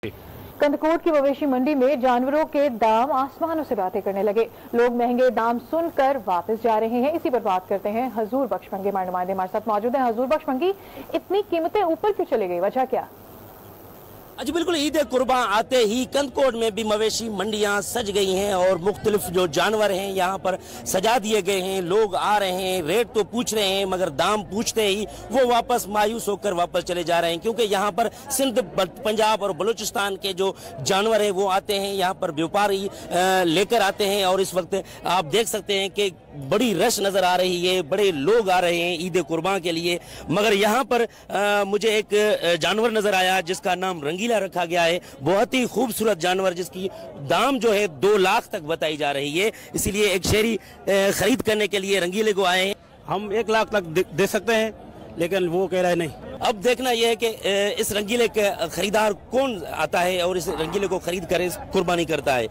कंदकोट की मवेशी मंडी में जानवरों के दाम आसमानों से बातें करने लगे। लोग महंगे दाम सुनकर वापस जा रहे हैं। इसी पर बात करते हैं हजूर बख्श मंगी, हमारे नुमाइंदे हमारे साथ मौजूद हैं। हजूर बख्श मंगी, इतनी कीमतें ऊपर क्यों चली गई, वजह क्या? जी बिल्कुल, ईद कुर्बान आते ही कंदकोट में भी मवेशी मंडियां सज गई हैं और मुख्तलिफ जो जानवर हैं यहाँ पर सजा दिए गए हैं। लोग आ रहे हैं, रेट तो पूछ रहे हैं, मगर दाम पूछते ही वो वापस मायूस होकर वापस चले जा रहे हैं, क्योंकि यहाँ पर सिंध, पंजाब और बलूचिस्तान के जो जानवर हैं वो आते हैं, यहाँ पर व्यापारी लेकर आते हैं। और इस वक्त आप देख सकते हैं कि बड़ी रश नजर आ रही है, बड़े लोग आ रहे हैं ईद कुर्बान के लिए। मगर यहाँ पर मुझे एक जानवर नजर आया जिसका नाम रंगीला रखा गया है। बहुत ही खूबसूरत जानवर जिसकी दाम जो है 2 लाख तक बताई जा रही है। इसीलिए एक शहरी खरीद करने के लिए रंगीले को आए हैं। हम 1 लाख तक दे सकते हैं, लेकिन वो कह रहा है नहीं। अब देखना यह है कि इस रंगीले के खरीदार कौन आता है और इस रंगीले को खरीद कर कुर्बानी करता है।